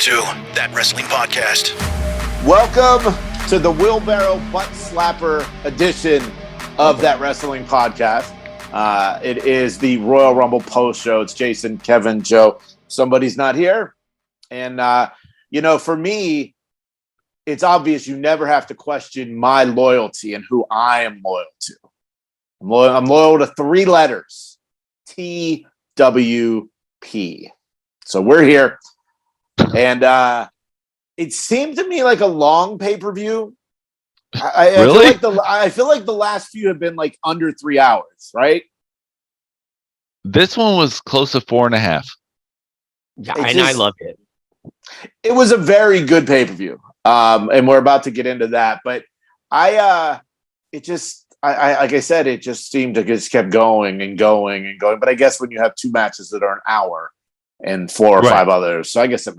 to That Wrestling Podcast. Welcome to the Wheelbarrow Butt Slapper edition of That Wrestling Podcast. It is the Royal Rumble post show. It's Jason, Kevin, Joe. Somebody's not here. And, for me, it's obvious you never have to question my loyalty and who I am loyal to. I'm loyal to three letters, TWP. So we're here. And it seemed to me like a long pay-per-view. Really? I feel like the last few have been like under 3 hours, right? This one was close to 4.5. Yeah, I loved it. It was a very good pay-per-view. And we're about to get into that. But it just seemed to just kept going and going and going. But I guess when you have two matches that are an hour and four or five others, so I guess I'm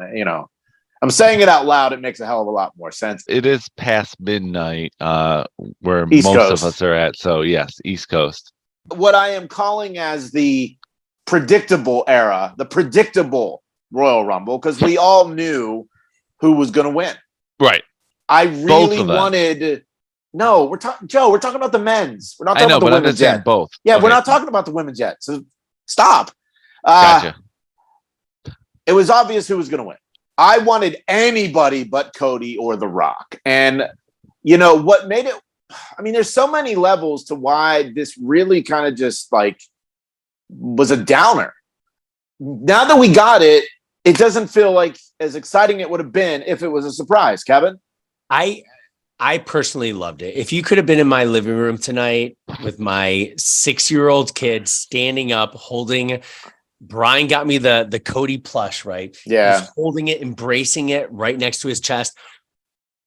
saying it out loud. It makes a hell of a lot more sense. It is past midnight where East most Coast. of us are at. So yes, East Coast. What I am calling as the predictable era, the predictable Royal Rumble, because we all knew who was going to win. Right. I really wanted. No, we're talking, Joe. We're talking about the men's. We're not talking about the women's yet. Both. Yeah, okay. We're not talking about the women's yet. So stop. Gotcha. It was obvious who was going to win. I wanted anybody but Cody or The Rock. And, what made it... I mean, there's so many levels to why this really kind of just, was a downer. Now that we got it, it doesn't feel like as exciting it would have been if it was a surprise, Kevin. I personally loved it. If you could have been in my living room tonight with my 6-year-old kid standing up, holding... Brian got me the Cody plush, right? Yeah. He's holding it, embracing it right next to his chest.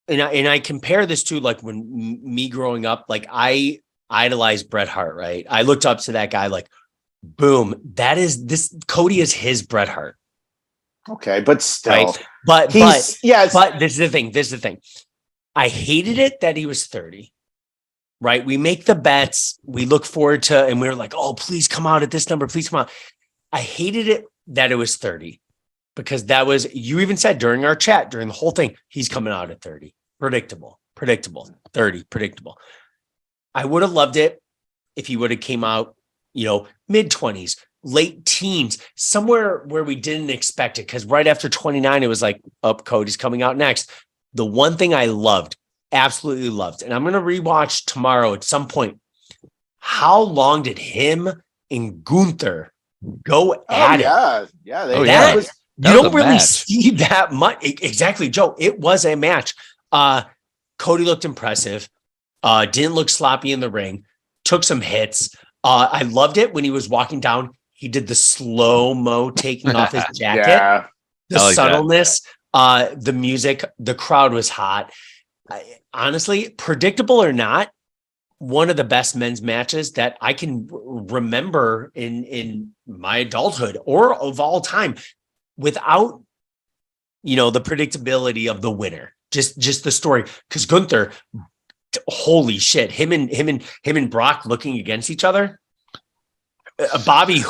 And I compare this to like when me growing up, like I idolized Bret Hart, right? I looked up to that guy like, boom, Cody is his Bret Hart. Okay, but still. Right? But this is the thing. I hated it that he was 30. Right? We make the bets, we look forward to, and we were like, oh, please come out at this number, please come out. I hated it that it was 30 because you even said during our chat, during the whole thing, he's coming out at 30. Predictable, 30, predictable. I would have loved it if he would have came out, mid-20s, late teens, somewhere where we didn't expect it. Because right after 29, it was like, Cody's coming out next. The one thing I absolutely loved, and I'm going to rewatch tomorrow at some point, how long did him and Gunther go at it? Yeah. You don't really see that much. Exactly, Joe. It was a match. Cody looked impressive. Didn't look sloppy in the ring. Took some hits. I loved it when he was walking down. He did the slow-mo taking off his jacket. Yeah. The subtleness, the music, the crowd was hot. Honestly, predictable or not, one of the best men's matches that I can remember in my adulthood or of all time without, the predictability of the winner, just the story. Cause Gunther, holy shit, him and Brock looking against each other. Bobby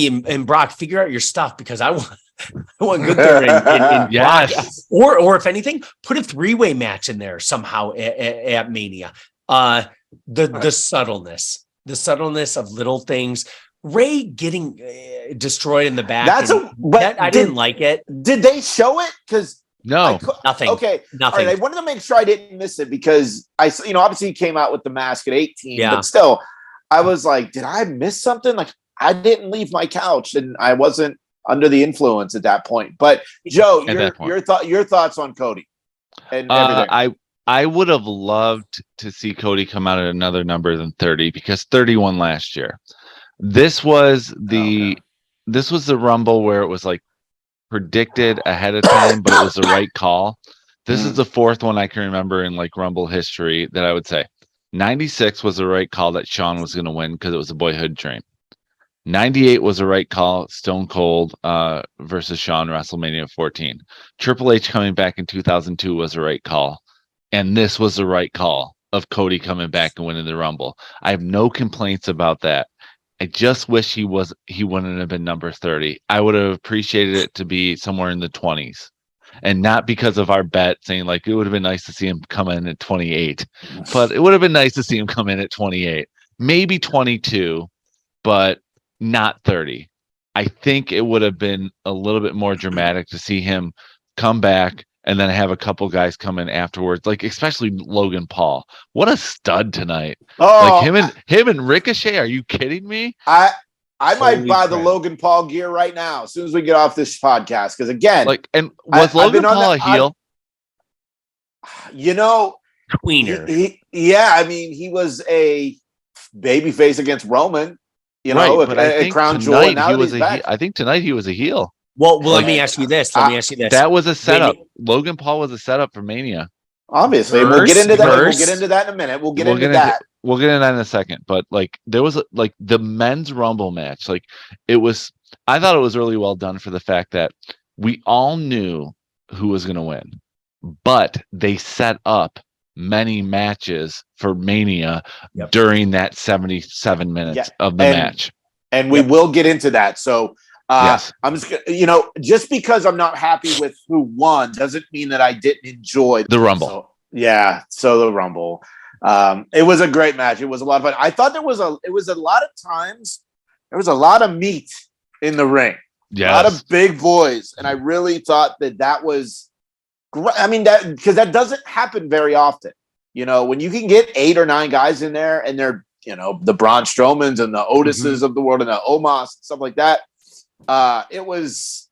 and Brock, figure out your stuff because I want Gunther and yes. Brock. Or if anything, put a 3-way match in there somehow at Mania. The subtleness of little things. Ray getting destroyed in the back. I didn't like it. Did they show it? Because no, nothing. Okay, nothing. All right, I wanted to make sure I didn't miss it because obviously he came out with the mask at 18, yeah. But still, I was like, did I miss something? Like I didn't leave my couch and I wasn't under the influence at that point. But Joe, your thoughts on Cody and everything. I would have loved to see Cody come out at another number than 30 because 31 last year. This was the Rumble where it was like predicted ahead of time, but it was the right call. This is the fourth one I can remember in like Rumble history that I would say. 96 was the right call that Shawn was going to win because it was a boyhood dream. 98 was the right call, Stone Cold versus Shawn, WrestleMania 14. Triple H coming back in 2002 was the right call. And this was the right call of Cody coming back and winning the Rumble. I have no complaints about that. I just wish he wouldn't have been number 30. I would have appreciated it to be somewhere in the 20s. and not because of our bet saying like it would have been nice to see him come in at 28, but it would have been nice to see him come in at 28, maybe 22, but not 30. I think it would have been a little bit more dramatic to see him come back and then have a couple guys come in afterwards, like especially Logan Paul. What a stud tonight! Oh, like him and Ricochet. Are you kidding me? I might buy the crap. Logan Paul gear right now as soon as we get off this podcast. Because again, And was Logan Paul a heel? Tweener. I mean, he was a babyface against Roman. But I think crown jewel. tonight he was I think tonight he was a heel. Well, let me ask you this. That was a setup. Logan Paul was a setup for Mania. Obviously, we'll get into that. We'll get into that in a minute. We'll get into that in a second. But like, there was like the men's Rumble match. Like, I thought it was really well done for the fact that we all knew who was going to win, but they set up many matches for Mania during that 77 minutes of the match. And we will get into that. So yes. I'm just, just because I'm not happy with who won doesn't mean that I didn't enjoy the Rumble. So the Rumble. It was a great match. It was a lot of fun. I thought there was a lot of times there was a lot of meat in the ring. Yes. A lot of big boys. And I really thought that was great. I mean, because that doesn't happen very often. When you can get 8 or 9 guys in there and they're, the Braun Strowmans and the Otises of the world and the Omos, stuff like that. It was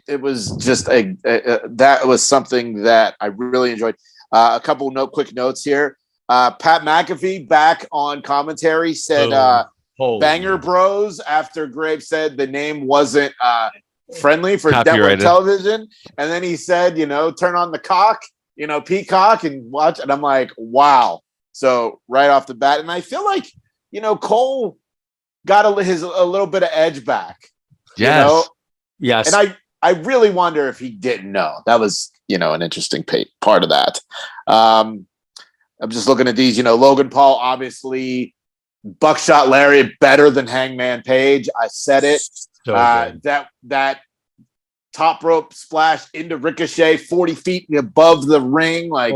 just that was something that I really enjoyed. A couple quick notes here. Pat McAfee back on commentary said Banger Bros after Graves said the name wasn't friendly for network television, and then he said, turn on the cock, Peacock, and watch. And I'm like, wow. So right off the bat, and I feel like Cole got a little bit of edge back. Yes. Yes. And I really wonder if he didn't know. That was an interesting part of that. I'm just looking at these. Logan Paul, obviously, Buckshot Lariat better than Hangman Page. I said it. So that top rope splash into Ricochet 40 feet above the ring. Like,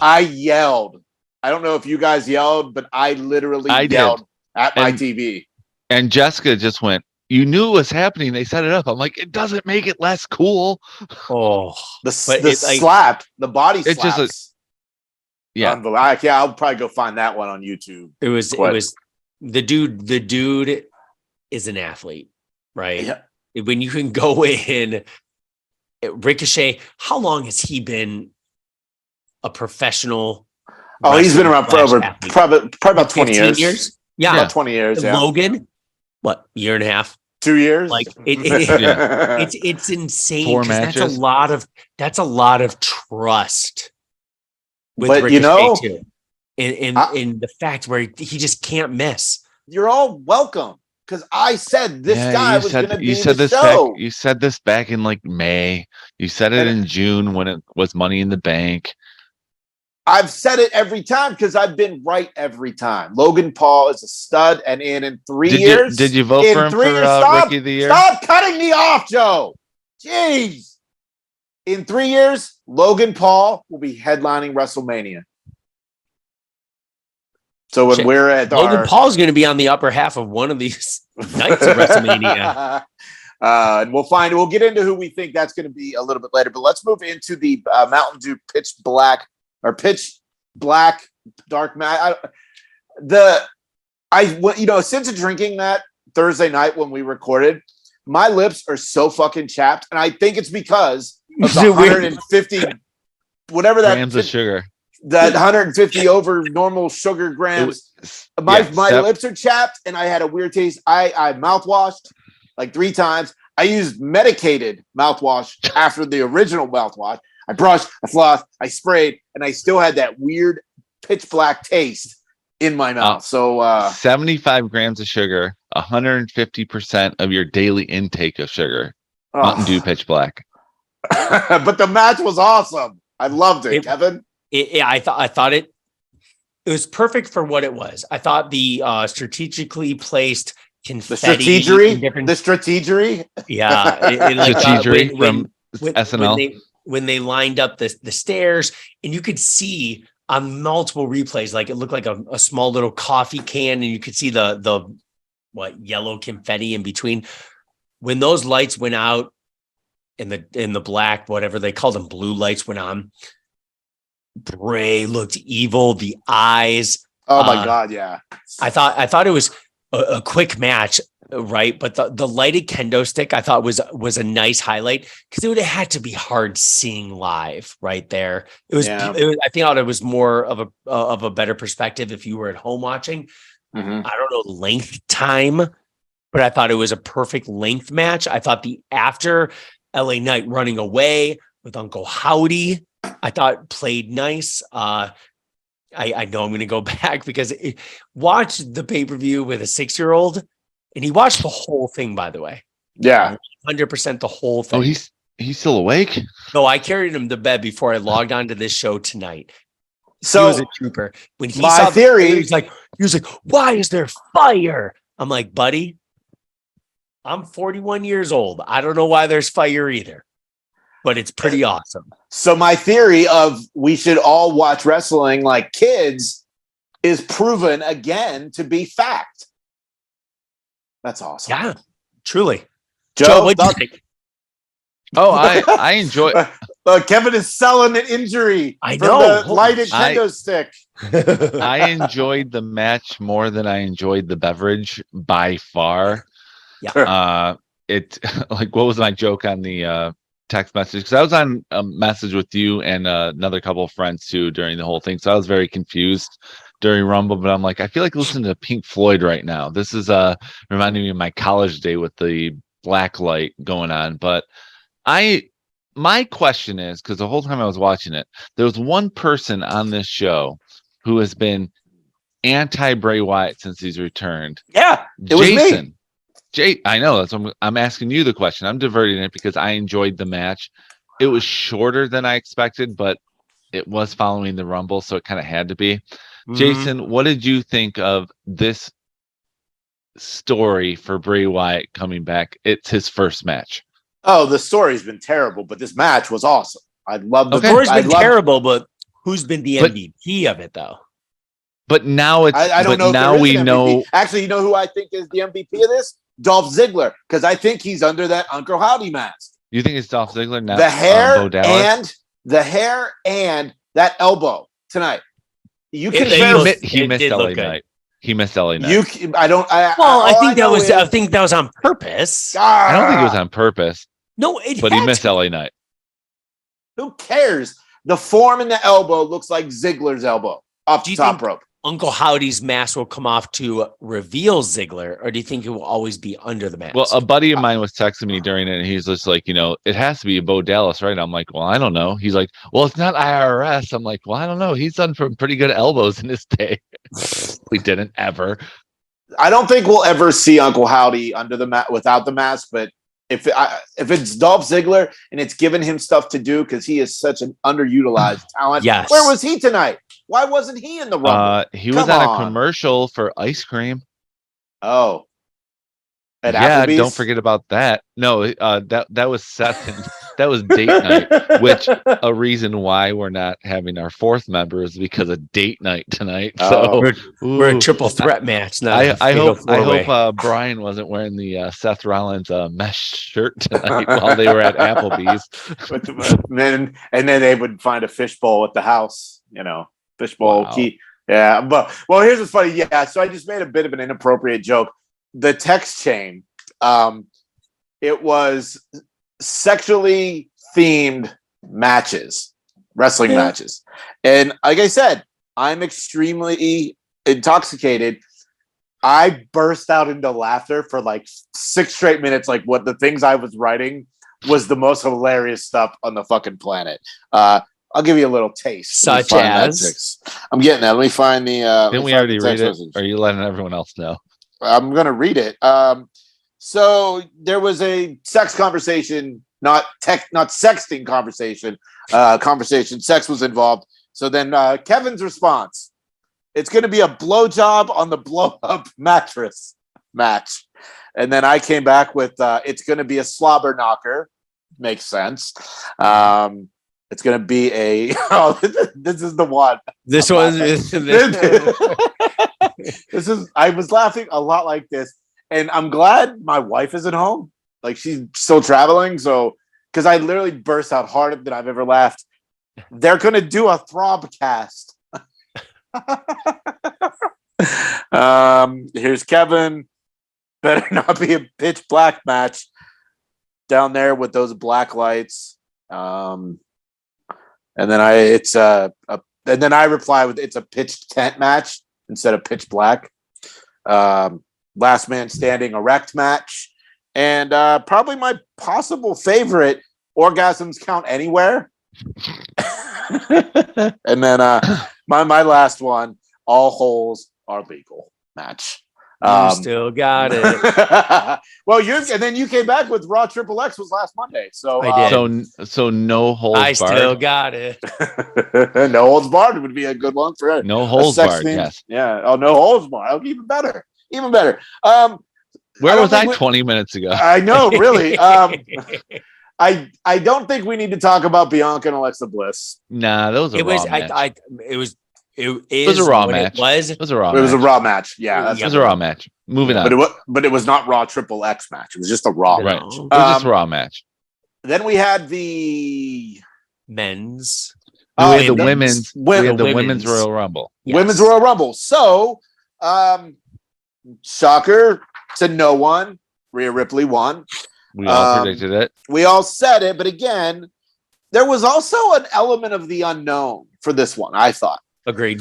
I yelled. I don't know if you guys yelled, but I literally yelled at my TV. And Jessica just went, you knew it was happening. They set it up. I'm like, it doesn't make it less cool. The slap, the body slaps. It's just I'll probably go find that one on YouTube. It was the dude is an athlete, right? Yeah. When you can go in, Ricochet, how long has he been a professional? He's been around for over probably about 20 years. Yeah. About 20 years. Yeah. Logan, what, year and a half? 2 years? Like it's insane. 4 matches. That's a lot of trust with but Ricochet too. In the fact where he just can't miss. You're all welcome. Because I said this guy was going to be the show. You said this back in like May. You said it in June when it was Money in the Bank. I've said it every time because I've been right every time. Logan Paul is a stud, and in 3 years, did you vote for him for Rookie of the Year? Stop cutting me off, Joe. Jeez. In 3 years, Logan Paul will be headlining WrestleMania. So when we're at Logan Paul's going to be on the upper half of one of these nights of WrestleMania. And we'll get into who we think that's going to be a little bit later. But let's move into the Mountain Dew Pitch Black Dark Matte. Since drinking that Thursday night when we recorded, my lips are so fucking chapped, and I think it's because of the 150 whatever that grams of sugar. That 150 over normal sugar grams. My lips are chapped, and I had a weird taste. I mouthwashed like 3 times. I used medicated mouthwash after the original mouthwash. I brushed, I flossed, I sprayed, and I still had that weird pitch black taste in my mouth. 75 grams of sugar, 150% of your daily intake of sugar. Mountain Dew Pitch Black. But the match was awesome. I loved it, Kevin. I thought it was perfect for what it was. I thought the strategically placed confetti, the strategery, yeah, strategery from SNL. when they lined up the stairs, and you could see on multiple replays, like it looked like a small little coffee can, and you could see the yellow confetti in between. When those lights went out in the black, whatever they called them, blue lights went on, Bray looked evil. The eyes. Oh my God. Yeah. I thought it was a quick match, right? But the lighted kendo stick I thought was a nice highlight, because it would have had to be hard seeing live right there. It was, Yeah. I think it was more of a better perspective if you were at home watching. Mm-hmm. I don't know length time, but I thought it was a perfect length match. I thought the after LA Knight running away with Uncle Howdy, I thought played nice. I know I'm going to go back because watch the pay-per-view with a 6-year-old, and he watched the whole thing, by the way. Yeah. 100% the whole thing. Oh, he's still awake? No, I carried him to bed before I logged on to this show tonight. So he was a trooper. When he my saw theory, he was like, why is there fire? I'm like, buddy, I'm 41 years old. I don't know why there's fire either, but it's pretty awesome. So my theory of we should all watch wrestling like kids is proven again to be fact. That's awesome. Yeah, truly. Joe, what do you think? Oh, I enjoy. Kevin is selling an injury. I from know. the lighted kendo stick. I enjoyed the match more than I enjoyed the beverage by far. Yeah. It like, what was my joke on the text message? Because I was on a message with you and another couple of friends too during the whole thing, so I was very confused during Rumble. But I'm like, I feel like listening to Pink Floyd right now. This is reminding me of my college day with the black light going on. But my question is, because the whole time I was watching it, there was one person on this show who has been anti Bray Wyatt since he's returned. Yeah, it Jason. was me. I know, that's what I'm asking you the question. I'm diverting it because I enjoyed the match. It was shorter than I expected, but it was following the Rumble, so it kind of had to be. Mm-hmm. Jason, what did you think of this story for Bray Wyatt coming back? It's his first match. Oh, the story's been terrible, but this match was awesome. I love the story's been terrible, but who's been the MVP of it though? But now it's I don't know. Now we know. Actually, you know who I think is the MVP of this? Dolph Ziggler, because I think he's under that Uncle Howdy mask. You think it's Dolph Ziggler? Not the hair Bo Dallas? and that elbow tonight. You can he missed LA Knight. He missed LA Knight. I think that was on purpose. I don't think it was on purpose. No, but he missed LA Knight. Who cares? The form in the elbow looks like Ziggler's elbow off the top rope. Uncle Howdy's mask will come off to reveal Ziggler, or do you think it will always be under the mask? Well, a buddy of mine was texting me during it, and he's just like, it has to be Bo Dallas, right? I'm like, well, I don't know. He's like, well, it's not IRS. I'm like, well, I don't know. He's done some pretty good elbows in his day. We didn't ever. I don't think we'll ever see Uncle Howdy under the mat without the mask, but if it's Dolph Ziggler and it's given him stuff to do because he is such an underutilized talent. Yes. Where was he tonight? Why wasn't he in the Rumble? He was on a commercial for ice cream. Oh. At Applebee's? Don't forget about that. No, that was Seth and that was date night, which a reason why we're not having our fourth member is because of date night tonight. So we're a triple threat match now. I hope Brian wasn't wearing the Seth Rollins mesh shirt tonight while they were at Applebee's. and then they would find a fishbowl at the house, fishbowl key. Yeah, but here's what's funny. Yeah, so I just made a bit of an inappropriate joke. The text chain, it was sexually themed matches, wrestling matches. And like I said, I'm extremely intoxicated. I burst out into laughter for like 6 straight minutes. Like what the things I was writing was the most hilarious stuff on the fucking planet. I'll give you a little taste. Such as? I'm getting that. Let me find the... Didn't we already read it? Or are you letting everyone else know? I'm going to read it. So there was a sex conversation, not sexting conversation. Sex was involved. So then Kevin's response, it's going to be a blowjob on the blow-up mattress match. And then I came back with, it's going to be a slobber knocker. Makes sense. It's going to be a. Oh, this is the one. This was. This is. I was laughing a lot like this, and I'm glad my wife isn't home. Like she's still traveling, so because I literally burst out harder than I've ever laughed. They're going to do a Throbcast. Here's Kevin. Better not be a pitch black match down there with those black lights. And then I reply with it's a pitch tent match instead of pitch black. Last man standing erect match, and probably my possible favorite, orgasms count anywhere. And then my last one, all holes are legal match. You still got it. Well, and then you came back with Raw Triple X was last Monday, so I did. So no holds barred. I still got it. No holds barred would be a good one for it. No holds barred. Yes. Yeah. Oh, no holds barred. Even better. Even better. Where was I 20 minutes ago? I know, really. I don't think we need to talk about Bianca and Alexa Bliss. Nah, that was a Raw match. It was a Raw match. It was a Raw match. Yeah, it was a Raw match. Moving on. But it was not Raw Triple X match. It was just a Raw match. It was just a Raw match. Then we had the men's. We had the women's Royal Rumble. Yes. Women's Royal Rumble. So, shocker to no one, Rhea Ripley won. We all predicted it. We all said it, but again, there was also an element of the unknown for this one, I thought. Agreed.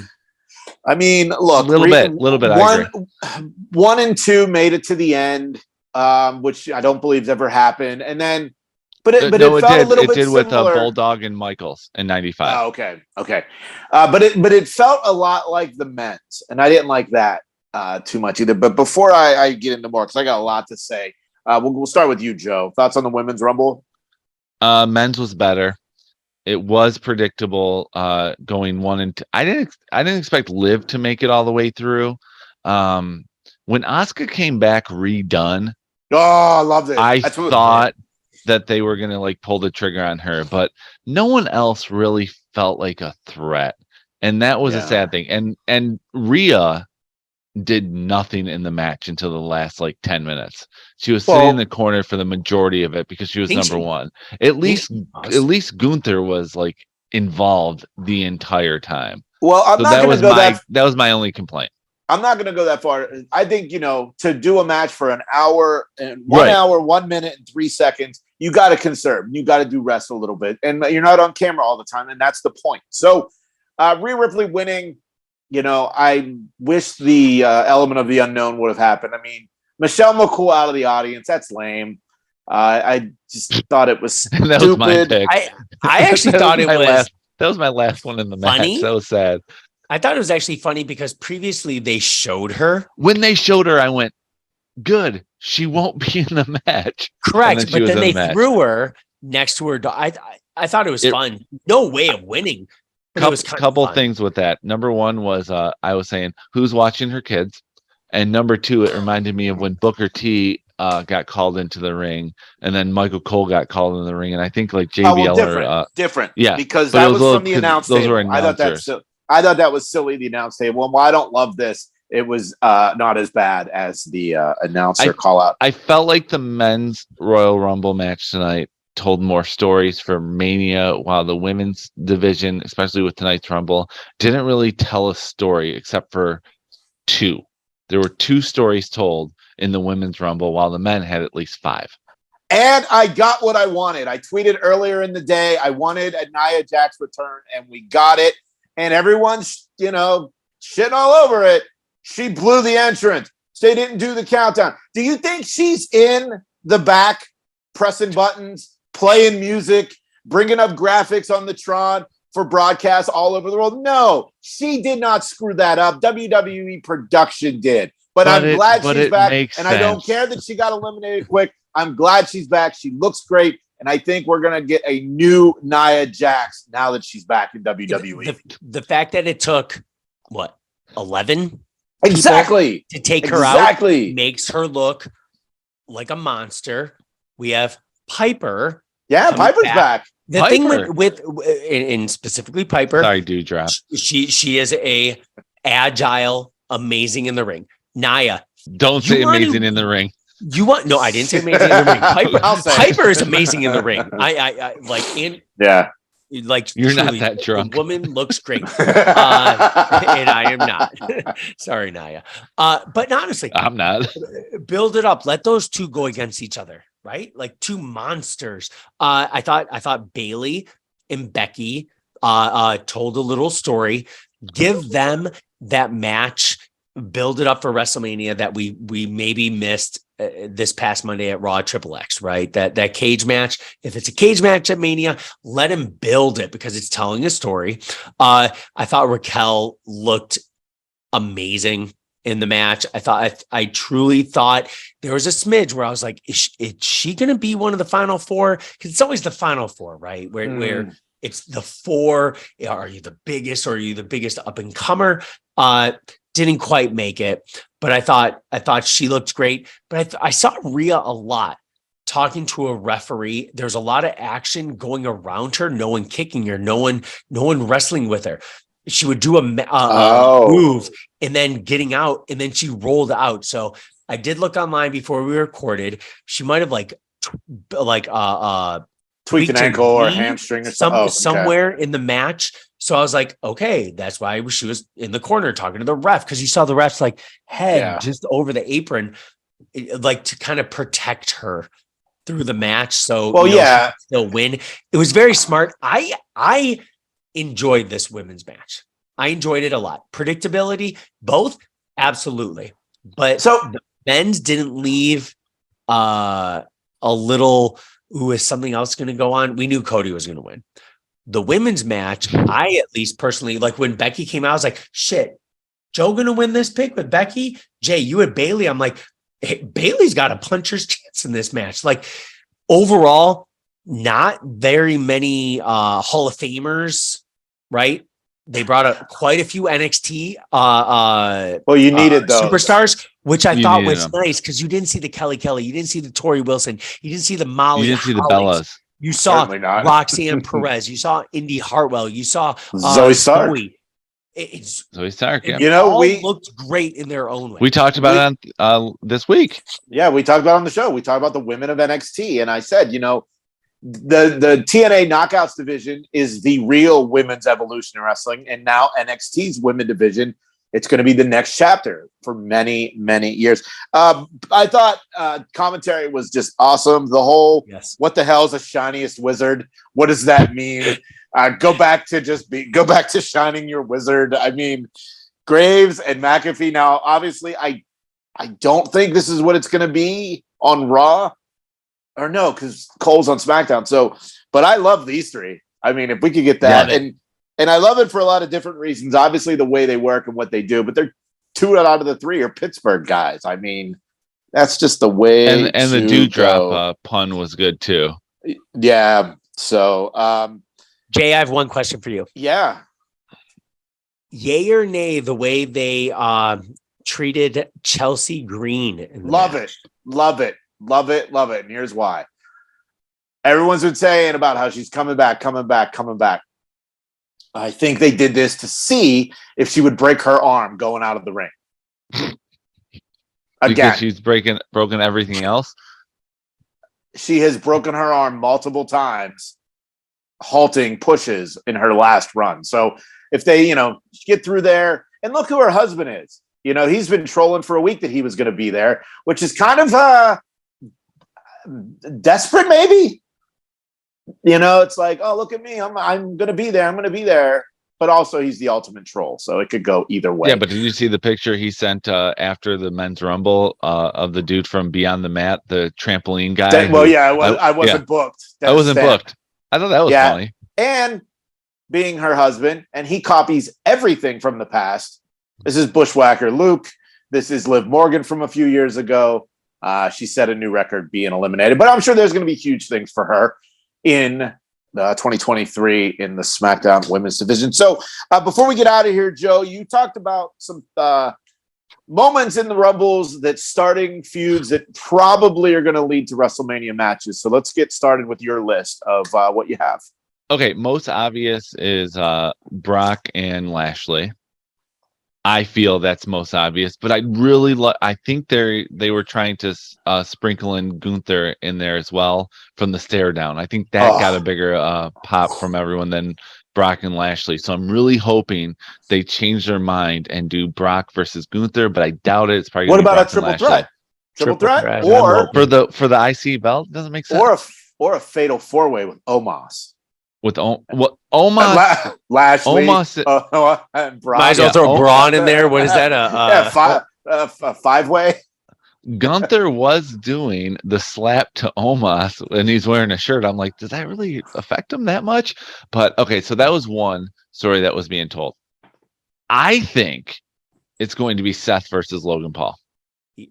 I mean, look, a little bit. I agree. 1 and 2 made it to the end, which I don't believe has ever happened. And then, it felt a little bit similar. With Bulldog and Michaels in '95. Oh, okay. But it felt a lot like the men's, and I didn't like that too much either. But before I get into more, because I got a lot to say, we'll start with you, Joe. Thoughts on the women's Rumble? Men's was better. It was predictable going 1 and 2. I didn't expect Liv to make it all the way through. When Asuka came back redone, I loved it. I thought that they were gonna like pull the trigger on her, but no one else really felt like a threat, and that was a sad thing. And Rhea did nothing in the match until the last like 10 minutes. She was sitting in the corner for the majority of it because she was number one. At least Gunther was like involved the entire time. Well, that was my only complaint. I'm not going to go that far. I think, to do a match for an hour and 1 hour, 1 minute and 3 seconds, you got to conserve. You got to do rest a little bit. And you're not on camera all the time. And that's the point. So Rhea Ripley winning, I wish the element of the unknown would have happened. I mean, Michelle McCool out of the audience. That's lame. I just thought it was stupid. That was my pick. I actually thought it was. That was my last one in the funny? match. That was sad. I thought it was actually funny because previously they showed her. When they showed her, I went, good. She won't be in the match. Correct. But then they threw her next to her. I thought it was fun. No way of winning. Couple things with that. Number one was I was saying, who's watching her kids? And number two, it reminded me of when Booker T got called into the ring, and then Michael Cole got called into the ring, and I think like JBL different. Yeah, because that was from the announce table. I thought that was silly. The announce table. Well, I don't love this. It was not as bad as the announcer call out. I felt like the men's Royal Rumble match tonight told more stories for Mania, while the women's division, especially with tonight's Rumble, didn't really tell a story except for two. There were 2 stories told in the women's Rumble, while the men had at least 5. And I got what I wanted. I tweeted earlier in the day, I wanted a Nia Jax return, and we got it. And everyone's, shitting all over it. She blew the entrance. They didn't do the countdown. Do you think she's in the back pressing buttons, playing music, bringing up graphics on the Tron for broadcasts all over the world? No, she did not screw that up. WWE production did. But I'm glad she's back. And I don't care that she got eliminated quick. I'm glad she's back. She looks great. And I think we're going to get a new Nia Jax now that she's back in WWE. The fact that it took, 11? Exactly. To take her out makes her look like a monster. We have Piper, Yeah, Piper's back. The Piper. thing with and specifically Piper. Sorry, Dewdrop. She is a agile, amazing in the ring. Nia, Don't say amazing in the ring. No, I didn't say amazing in the ring. Piper is amazing in the ring. I like yeah. Like you're truly, not that drunk. The woman looks great, and I am not. Sorry, Nia. But honestly, I'm not. Build it up. Let those two go against each other, right? Like two monsters. I thought Bailey and Becky told a little story. Give them that match. Build it up for WrestleMania that we maybe missed this past Monday at Raw XXX, right? That cage match. If it's a cage match at Mania, let him build it because it's telling a story. I thought Raquel looked amazing in the match. I truly thought there was a smidge where I was like, is she going to be one of the final four? Because it's always the final four, right? Where it's the four. Are you the biggest or are you the biggest up and comer? Didn't quite make it, but I thought she looked great. But I saw Rhea a lot talking to a referee. There's a lot of action going around her. No one kicking her. No one wrestling with her. She would do a move and then getting out, and then she rolled out. So I did look online before we recorded. She might have tweaked an ankle or hamstring or something somewhere in the match. So I was like, okay, that's why she was in the corner talking to the ref, because you saw the ref's like head just over the apron, like to kind of protect her through the match. So still win. It was very smart. I enjoyed this women's match. I enjoyed it a lot. Predictability, both, absolutely. But the men's didn't leave a little. Is something else going to go on? We knew Cody was going to win. The women's match, I at least personally, like when Becky came out, I was like, shit, Joe going to win this pick with Becky? Jay, you had Bailey. I'm like, hey, Bailey's got a puncher's chance in this match. Like overall, not very many Hall of Famers, right? They brought up quite a few NXT you needed those superstars, which I thought was nice because you didn't see the Kelly, you didn't see the Tori Wilson, you didn't see the Molly, you didn't see the Bellas. You saw Roxanne Perez, you saw Indy Hartwell, you saw Zoe Stark. Zoe Stark, yeah. You know, we looked great in their own way. We talked about it on this week. Yeah, we talked about it on the show. We talked about the women of NXT, and I said, the TNA Knockouts division is the real women's evolution in wrestling, and now NXT's women division, it's going to be the next chapter for many, many years. I thought commentary was just awesome. The whole, what the hell is a shiniest wizard? What does that mean? Go back to shining your wizard. I mean, Graves and McAfee. Now, obviously, I don't think this is what it's going to be on Raw. Or no, because Cole's on SmackDown. So, but I love these three. I mean, if we could get that, and I love it for a lot of different reasons. Obviously, the way they work and what they do, but they're 2 out of the 3 are Pittsburgh guys. I mean, that's just the way. And the Dewdrop pun was good too. Yeah. So, Jay, I have one question for you. Yeah. Yay or nay the way they treated Chelsea Green? Love it. And here's why. Everyone's been saying about how she's coming back. I think they did this to see if she would break her arm going out of the ring. Again, because she's broken everything else. She has broken her arm multiple times, halting pushes in her last run. So if they, get through there, and look who her husband is. He's been trolling for a week that he was going to be there, which is kind of desperate, maybe. It's like, oh, look at me. I'm going to be there. But also he's the ultimate troll. So it could go either way. Yeah, but did you see the picture he sent after the men's rumble of the dude from Beyond the Mat, the trampoline guy? I wasn't booked. I wasn't booked. I thought that was funny. And being her husband, and he copies everything from the past. This is Bushwhacker Luke. This is Liv Morgan from a few years ago. She set a new record being eliminated. But I'm sure there's going to be huge things for her in 2023 in the SmackDown Women's Division. So before we get out of here, Joe, you talked about some moments in the Rumbles that starting feuds that probably are going to lead to WrestleMania matches. So let's get started with your list of what you have. Okay, most obvious is Brock and Lashley. I feel that's most obvious, but I really I think they were trying to sprinkle in Gunther in there as well from the stare down. I think that got a bigger pop from everyone than Brock and Lashley. So I'm really hoping they change their mind and do Brock versus Gunther, but I doubt it. It's probably what gonna be about Brock a triple and Lashley. threat? Triple threat, threat. or for the IC belt doesn't make sense. Or a fatal 4-way with Omos. With Omos, Lashley, Omos, and Braun. Might as well throw Braun in there. What is that? A 5-way. Gunther was doing the slap to Omos and he's wearing a shirt. I'm like, does that really affect him that much? But okay, so that was one story that was being told. I think it's going to be Seth versus Logan Paul.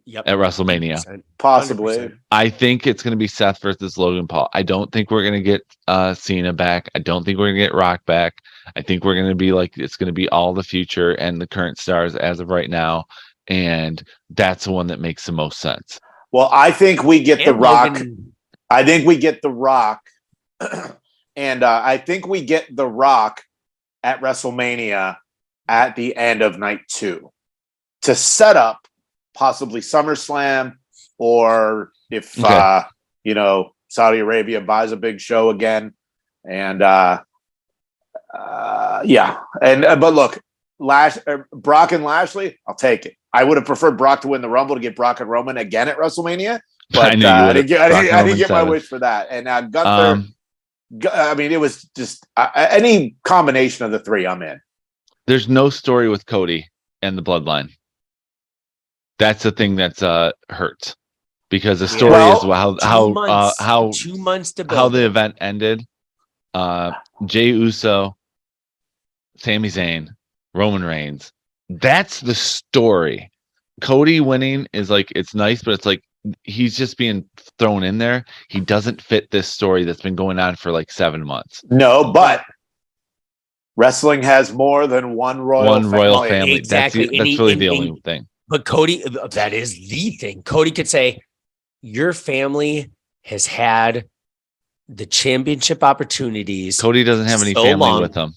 Yep. At WrestleMania. 100%. Possibly. I think it's going to be Seth versus Logan Paul. I don't think we're going to get Cena back. I don't think we're going to get Rock back. I think we're going to be like, it's going to be all the future and the current stars as of right now. And that's the one that makes the most sense. Well, I think we get The Rock. Logan. I think we get The Rock. And I think we get The Rock at WrestleMania at the end of night 2 to set up possibly SummerSlam, or if Saudi Arabia buys a big show again, and but look, Brock and Lashley, I'll take it. I would have preferred Brock to win the Rumble to get Brock and Roman again at WrestleMania, but I didn't get my wish for that. And Gunther, I mean, it was just any combination of the three, I'm in. There's no story with Cody and the Bloodline. That's the thing that's hurts, because the story is how 2 months to build how the event ended. Jey Uso, Sami Zayn, Roman Reigns. That's the story. Cody winning is like, it's nice, but it's like he's just being thrown in there. He doesn't fit this story that's been going on for like 7 months. No, but wrestling has more than one royal family. Exactly. That's really the only thing. But Cody, that is the thing. Cody could say, your family has had the championship opportunities. Cody doesn't have any family with him.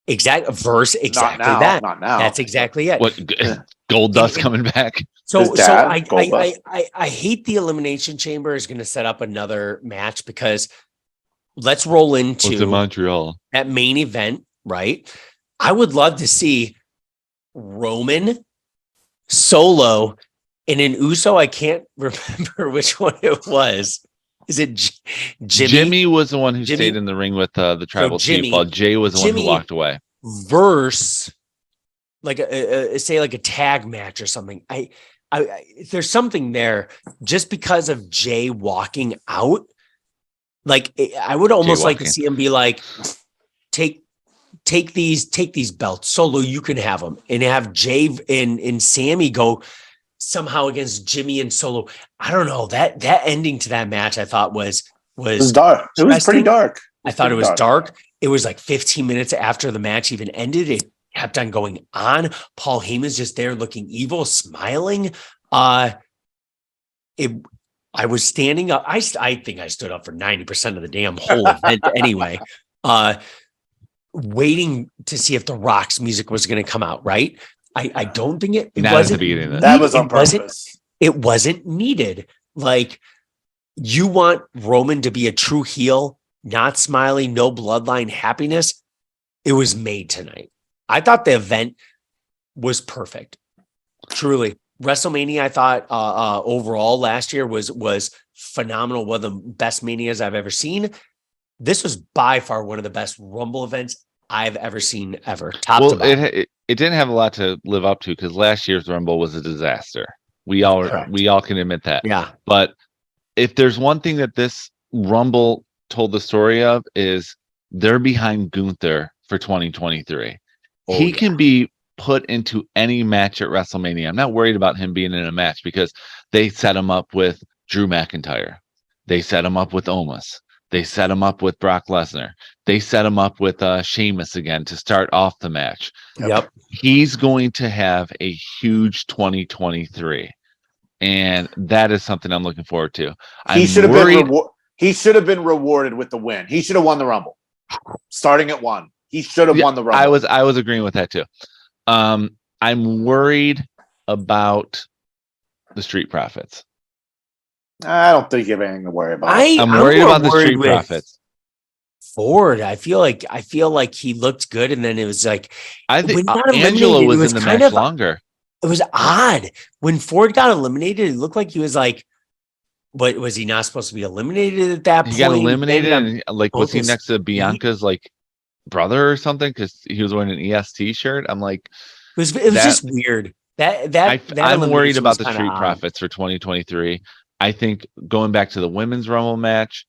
Exactly. Exactly that. Not now. That's exactly it. What, Goldust coming back? So I hate the Elimination Chamber is going to set up another match, because let's roll into Montreal, that main event, right? I would love to see Roman, Solo, and an Uso. I can't remember which one it was. Is it Jimmy? Jimmy was the one who stayed in the ring with the tribal chief, while Jay was the one who walked away. Verse, like say like a tag match or something. I there's something there just because of Jay walking out. Like, I would almost like to see him be like, take these belts, Solo, you can have them, and have Jay and Sammy go somehow against Jimmy and Solo. I don't know, that ending to that match I thought was dark. It was pretty dark. I thought it was dark. It was like 15 minutes after the match even ended. It kept on going on. Paul Heyman's just there looking evil, smiling. I was standing up. I think I stood up for 90% of the damn whole event anyway, waiting to see if The Rock's music was going to come out, right? I don't think it wasn't. That was on purpose. It wasn't needed. Like, you want Roman to be a true heel, not smiling, no bloodline happiness. It was made tonight. I thought the event was perfect. Truly. WrestleMania, I thought overall last year was phenomenal. One of the best manias I've ever seen. This was by far one of the best Rumble events I've ever seen ever. Top to bottom. It didn't have a lot to live up to, because last year's Rumble was a disaster. We all can admit that. Yeah. But if there's one thing that this Rumble told the story of, is they're behind Gunther for 2023. He can be put into any match at WrestleMania. I'm not worried about him being in a match, because they set him up with Drew McIntyre. They set him up with Omos. They set him up with Brock Lesnar. They set him up with Sheamus again to start off the match. Yep. He's going to have a huge 2023. And that is something I'm looking forward to. He should have been rewarded with the win. He should have won the Rumble. Starting at 1. He should have won the Rumble. I was agreeing with that too. I'm worried about the Street Profits. I don't think you have anything to worry about. I'm worried about the Street Profits. Ford, I feel like he looked good, and then it was like I think Angelo was in the match longer. It was odd when Ford got eliminated. It looked like he was like, "What was he not supposed to be eliminated at that point?" He got eliminated, and like was he next to Bianca's like brother or something because he was wearing an EST shirt? I'm like, it was just weird. I'm worried about the Street Profits for 2023. I think going back to the women's Rumble match,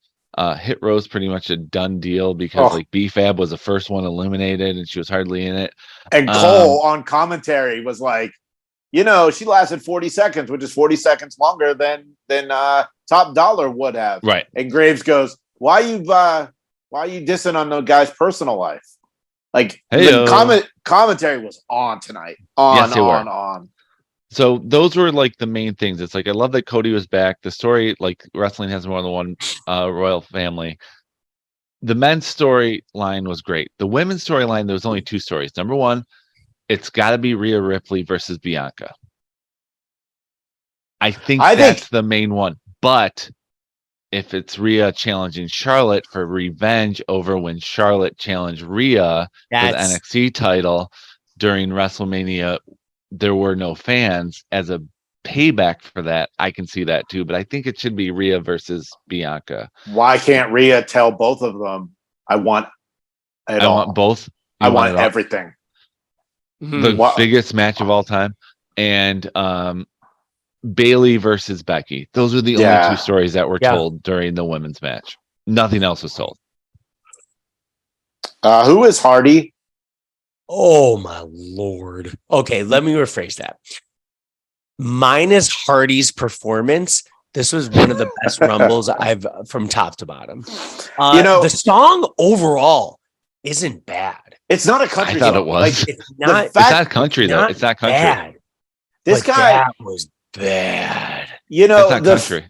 Hit Row's pretty much a done deal because like B-Fab was the first one eliminated and she was hardly in it. And Cole on commentary was like, she lasted 40 seconds, which is 40 seconds longer than Top Dollar would have. Right. And Graves goes, why are you dissing on the guy's personal life? Like the commentary was on tonight. On. So those were like the main things. It's like I love that Cody was back. The story, like wrestling has more than one royal family. The men's storyline was great. The women's storyline, there was only 2 stories. Number 1, it's got to be Rhea Ripley versus Bianca. I think that's the main one. But if it's Rhea challenging Charlotte for revenge over when Charlotte challenged Rhea for the NXT title during WrestleMania, there were no fans as a payback for that. I can see that too, but I think it should be Rhea versus Bianca. Why can't Rhea tell both of them? I want both. I want everything. The biggest match of all time, and Bayley versus Becky. Those are the only 2 stories that were told during the women's match. Nothing else was told. Who is Hardy? Oh my Lord. Okay, let me rephrase that. Minus Hardy's performance, this was one of the best Rumbles I've from top to bottom. The song overall isn't bad. It's not a country song. I thought it was. Like, it's not country though. It's not country. Bad. This guy that was bad. It's not country.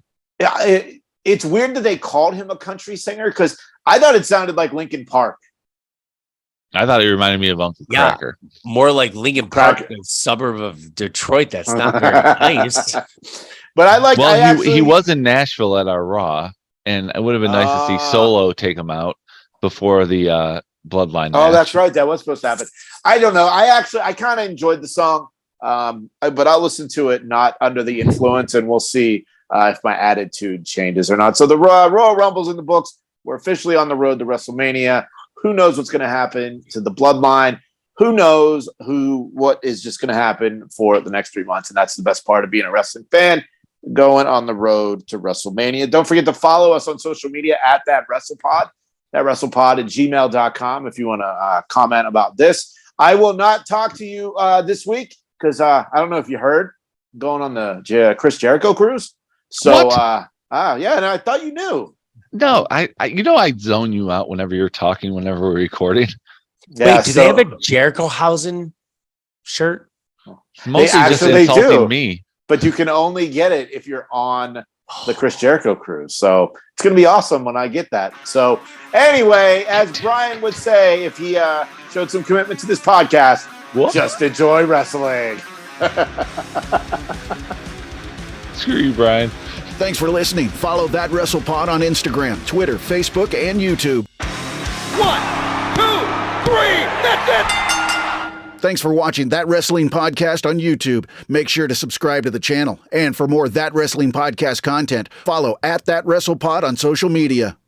It's weird that they called him a country singer because I thought it sounded like Linkin Park. I thought he reminded me of Uncle Cracker. More like Linkin Park, a suburb of Detroit. That's not very nice. But I like. Well, he was in Nashville at our Raw, and it would have been nice to see Solo take him out before the Bloodline match. That's right. That was supposed to happen. I don't know. I kind of enjoyed the song, but I'll listen to it not under the influence, and we'll see if my attitude changes or not. So the Royal Rumble's in the books. We're officially on the road to WrestleMania. Who knows what's going to happen to the Bloodline? Who knows what is just going to happen for the next 3 months? And that's the best part of being a wrestling fan, going on the road to WrestleMania. Don't forget to follow us on social media at ThatWrestlePod, ThatWrestlePod@gmail.com if you want to comment about this. I will not talk to you this week because I don't know if you heard, going on the Chris Jericho cruise. So, and I thought you knew. No, I zone you out whenever you're talking, whenever we're recording. Yeah, wait, do they have a Jerichohausen shirt? Mostly just insulting me. But you can only get it if you're on the Chris Jericho cruise. So it's going to be awesome when I get that. So anyway, as Brian would say, if he showed some commitment to this podcast, just enjoy wrestling. Screw you, Brian. Thanks for listening. Follow That WrestlePod on Instagram, Twitter, Facebook, and YouTube. 1, 2, 3, that's it! Thanks for watching That Wrestling Podcast on YouTube. Make sure to subscribe to the channel. And for more That Wrestling Podcast content, follow at That WrestlePod on social media.